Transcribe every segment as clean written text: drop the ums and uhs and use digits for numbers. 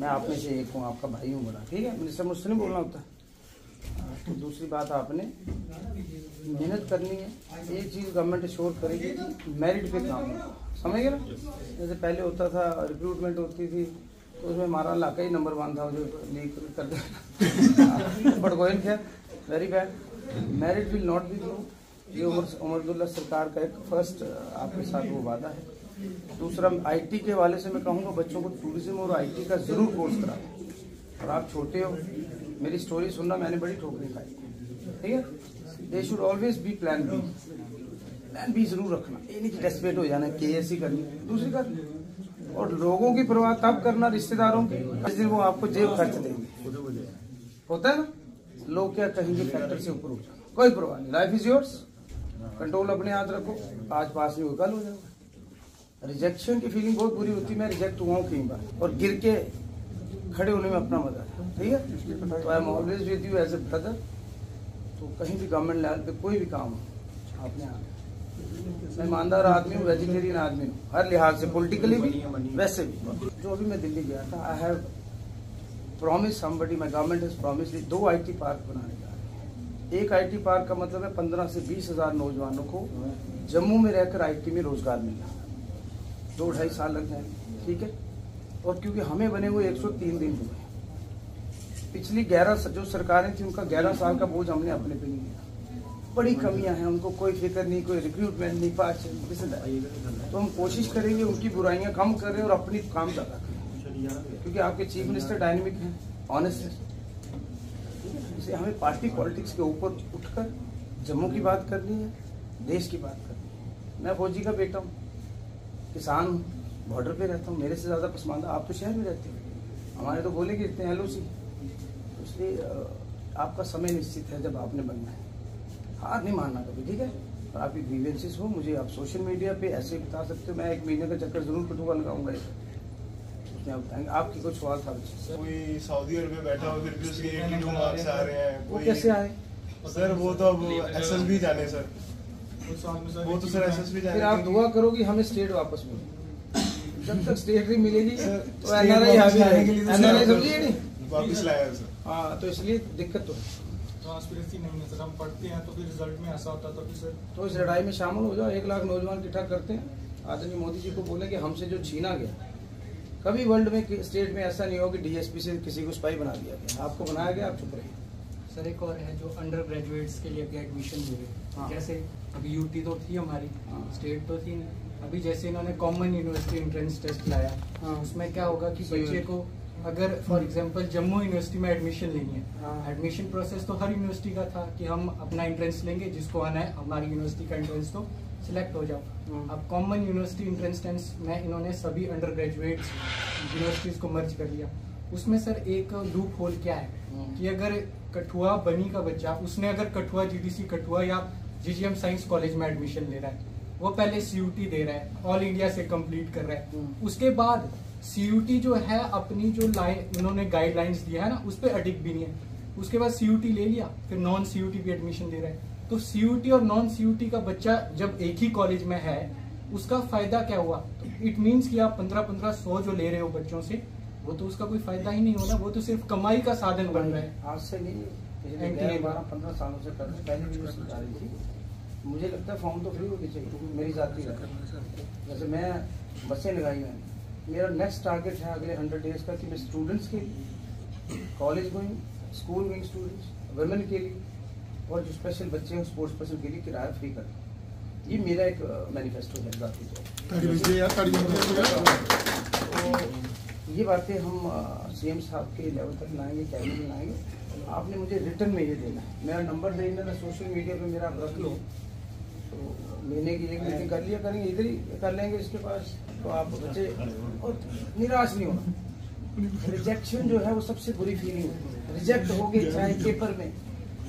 मैं आप में से एक हूँ, आपका भाई हूँ बड़ा, ठीक है। मिनिस्टर मुझसे नहीं बोलना होता। तो दूसरी बात, आपने मेहनत करनी है। एक चीज़ गवर्नमेंट श्योर करेगी कि मेरिट पे काम होगा, समझ गए ना। जैसे पहले होता था, रिक्रूटमेंट होती थी तो उसमें हमारा इलाका ही नंबर 1 था, जो लीक कर दे। बट गोइंग है very bad. Merit will not be low. ये उमरदुल्ला सरकार का एक फर्स्ट आपके साथ वो वादा है। दूसरा, आईटी के हवाले से मैं कहूँगा बच्चों को टूरिज्म और आईटी का जरूर कोर्स कराओ। और आप छोटे हो, मेरी स्टोरी सुनना, मैंने बड़ी ठोकरें खाई, ठीक है। They should always be plan B. Plan B जरूर रखना, ये नहीं कि डेस्परेट हो जाना केएससी करनी, दूसरी करनी। और लोगों की परवाह तब करना, रिश्तेदारों की, जिस दिन वो आपको जेब खर्च देंगे। होता है ना, लोग क्या कहेंगे फैक्टर से ऊपर उठ जाना, कोई परवाह नहीं। लाइफ इज योर्स, कंट्रोल अपने हाथ रखो। आज पास नहीं होगा, कल हो जाएगा। रिजेक्शन की फीलिंग बहुत बुरी होती है। मैं रिजेक्ट हुआ हूँ कई बार, और गिर के खड़े होने में अपना मजा है, ठीक है। तो I am always with you as a brother. तो कहीं भी गवर्नमेंट लेवल पे कोई भी काम हो, आपने आना। मैं ईमानदार आदमी हूँ, वेजिटेरियन आदमी हूँ, हर लिहाज से, पॉलिटिकली भी वैसे भी। जो अभी मैं दिल्ली गया था, I have promise somebody, my government has promised 2 IT park बनाने जा रहे हैं। एक आईटी पार्क का मतलब है 15 से 20 हजार नौजवानों को जम्मू में रहकर आईटी में रोजगार मिलना। 2-2.5 साल लग जाएंगे, ठीक है। और क्योंकि हमें बने हुए 103 दिन हुए, पिछली 11 जो सरकारें थी उनका 11 साल का बोझ हमने अपने पे नहीं लिया। बड़ी कमियां हैं, उनको कोई फिक्र नहीं, कोई रिक्रूटमेंट नहीं, पास नहीं। तो हम कोशिश करेंगे उनकी बुराइयां कम करें और अपनी काम ज्यादा करें, क्योंकि आपके चीफ मिनिस्टर डायनेमिक हैं, ऑनेस्ट है। इसलिए हमें पार्टी पॉलिटिक्स के ऊपर उठकर जम्मू की बात करनी है, देश की बात करनी है। मैं फौजी का बेटा हूँ, किसान हूँ, बॉर्डर पे रहता हूँ, मेरे से ज्यादा पसमानदा आप तो शहर में रहते हो। हमारे तो बोले कि इतने एलओसी। इसलिए आपका समय निश्चित है जब आपने बनना है, हार नहीं मानना कभी, ठीक है। और आपकी ग्रीवेंसेस हो, मुझे आप सोशल मीडिया पे ऐसे बता सकते हो। मैं 1 महीने का चक्कर जरूर कटूंगा, लगाऊंगा, उसमें आप बताएंगे। आपकी कोई सवाल था? कोई सऊदी अरब में बैठा हो, फिर भी उसके 82 मार्क्स आ रहे हैं, वो कैसे आए सर? वो तो अब एसएसबी जाने सर, वो तो सर एसएसबी जाने। फिर आप दुआ करो कि हमें स्टेट वापस मिले। जब तक स्टेट नहीं मिलेगी तो एनआरआई एनआरआई समझिए नहीं वापस लाया सर। हाँ, तो इसलिए दिक्कत तो है। ट्रांसपेरेंसी नहीं है सर, हम पढ़ते हैं तो फिर रिजल्ट में ऐसा होता था कि सर। तो इस लड़ाई में शामिल हो जाओ, 1 लाख नौजवान इकट्ठा करते हैं। आदरणीय मोदी जी को बोले कि हमसे जो छीना गया, कभी वर्ल्ड में स्टेट में ऐसा नहीं हो कि डीएसपी से किसी को स्पाई बना दिया गया। आपको बनाया गया, आप चुप रहिए। सर एक और है जो अंडर ग्रेजुएट्स के लिए अभी एडमिशन ले रहे हैं, जैसे अभी यूटी तो थी हमारी, स्टेट तो थी नहीं। अभी जैसे इन्होंने कॉमन यूनिवर्सिटी एंट्रेंस टेस्ट लाया, उसमें क्या होगा कि बच्चे को अगर फॉर एग्जांपल जम्मू यूनिवर्सिटी में एडमिशन लेनी है, एडमिशन प्रोसेस तो हर यूनिवर्सिटी का था कि हम अपना एंट्रेंस लेंगे, जिसको आना है हमारी यूनिवर्सिटी का एंट्रेंस तो सिलेक्ट हो जाओ। अब कॉमन यूनिवर्सिटी एंट्रेंस टेस्ट में इन्होंने सभी अंडर ग्रेजुएट्स यूनिवर्सिटीज को मर्ज कर लिया। उसमें सर एक लूप होल क्या है कि अगर कठुआ बनी का बच्चा, उसने अगर कठुआ जीडीसी कठुआ या जीजीएम साइंस कॉलेज में एडमिशन ले रहा है, वो पहले सीयूटी दे रहा है, ऑल इंडिया से कंप्लीट कर रहा है। उसके बाद सीयूटी जो है अपनी जो लाइन उन्होंने गाइडलाइंस दिया है ना, उस पर अडिग भी नहीं है। उसके बाद सीयूटी ले लिया, फिर नॉन सीयूटी भी एडमिशन दे रहा है। तो सीयूटी और नॉन सीयूटी का बच्चा जब एक ही कॉलेज में है, उसका फायदा क्या हुआ? तो इट मीन्स कि आप 1500 जो ले रहे हो बच्चों से, वो तो उसका कोई फायदा ही नहीं होना, वो तो सिर्फ कमाई का साधन बन रहा है। आज से नहीं, 12-15 सालों से कर रहे, पहले भी सरकारी थी। मुझे लगता है फॉर्म तो फ्री होनी चाहिए, क्योंकि मेरी जाती है। जैसे मैं बसें लगाई मैंने, मेरा नेक्स्ट टारगेट है अगले 100 डेज का कि मैं स्टूडेंट्स के लिए, college going, school going students, women के लिए, और जो स्पेशल बच्चे हैं स्पोर्ट्स पर्सन के लिए किराया फ्री कर। ये मेरा एक मैनिफेस्टो है जाती तो ये बातें हम सीएम साहब के लेवल तक लाएंगे, कैबिनेट में लाएंगे। आपने मुझे रिटर्न में ये देना है, मेरा नंबर दे देना, सोशल मीडिया पे मेरा रख लो। तो महीने की 1 मीटिंग कर लिया करेंगे, इधर ही कर लेंगे इसके पास। तो आप बच्चे और निराश नहीं होना। रिजेक्शन जो है वो सबसे बुरी फीलिंग है। रिजेक्ट हो गए, चाहे पेपर में,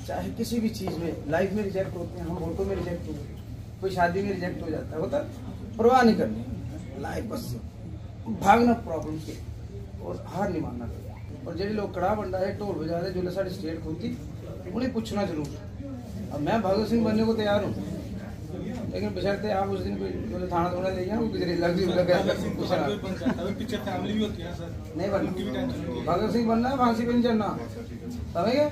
चाहे किसी भी चीज में, लाइफ में रिजेक्ट होते हैं। हम वोटों में रिजेक्ट हो गए, कोई शादी में रिजेक्ट हो जाता है, होता परवाह नहीं करनी, लाइफ बस भागना प्रॉब्लम के, और हार नहीं मानना। और जो लोग कड़ा बंडा है, ढोल बजा रहे, जो साड़ी स्टेट खुलती, उन्हें पूछना जरूर। अब मैं भगत सिंह बनने को तैयार हूँ, लेकिन बशर्ते आप उस दिन कोई थाना थोड़ा ले जाए, वो किधर लग पीछे फैमिली भी होती है सर, नहीं बनना। भगत सिंह बनना है, फांसी पे नहीं चढ़ना, समझ गए?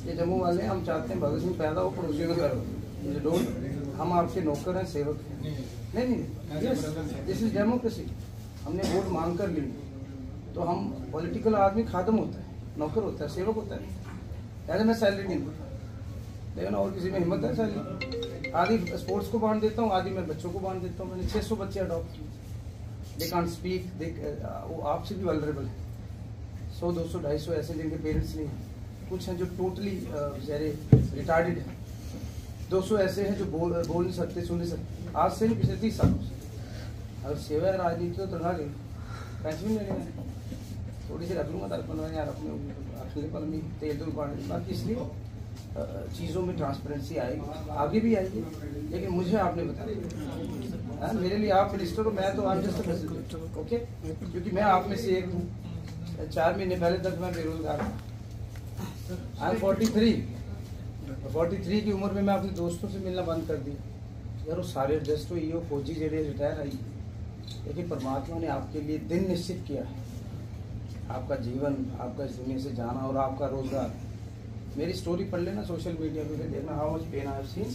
ये जम्मू वाले हम चाहते हैं भगत सिंह पैदा हो, पड़ोसियों में करो। हम आपके नौकर हैं, सेवक हैं। नहीं, दिस इज डेमोक्रेसी। हमने वोट मांग कर ली तो हम पॉलिटिकल आदमी खादम होता है, नौकर होता है, सेवक होता है। पहले मैं सैलरी नहीं दूँ, लेकिन और किसी में हिम्मत है सैलरी? आधी स्पोर्ट्स को बांट देता हूँ, आधी मैं बच्चों को बांट देता हूँ। मैंने 600 बच्चे अडॉप्ट किए। दे कांट स्पीक, वो आपसे भी वल्नरेबल है। 100, 200, 250 ऐसे जिनके पेरेंट्स नहीं हैं। कुछ हैं जो टोटली बेचारे रिटार्डेड हैं। 200 ऐसे हैं जो बोल नहीं सकते, सुन नहीं सकते। आज से नहीं, पिछले 30 सालों से। अगर सेवा है राजनीति तो तनखा ले, पैसे भी नहीं लेने, थोड़ी सी रख लूँगा तर्पण यार अपने पल में तेल दूर पाने। बाकी इसलिए चीज़ों में ट्रांसपेरेंसी आएगी, आगे भी आएगी, लेकिन मुझे आपने बताया। मेरे लिए आप मिनिस्टर हो, मैं तो आप जस्ट प्रेसिडेंट, ओके? क्योंकि मैं आप में से एक हूँ। 4 महीने पहले तक मैं बेरोजगार था। आई एम 43 की उम्र में मैं अपने दोस्तों से मिलना बंद कर दिया यार। वो सारे एडजस्ट हुई हो, फौजी जेडे रिटायर आई, लेकिन परमात्मा ने आपके लिए दिन निश्चित किया है। आपका जीवन, आपका इस दुनिया से जाना और आपका रोजगार। मेरी स्टोरी पढ़ लेना सोशल मीडिया पे, देखना how much pain I have seen.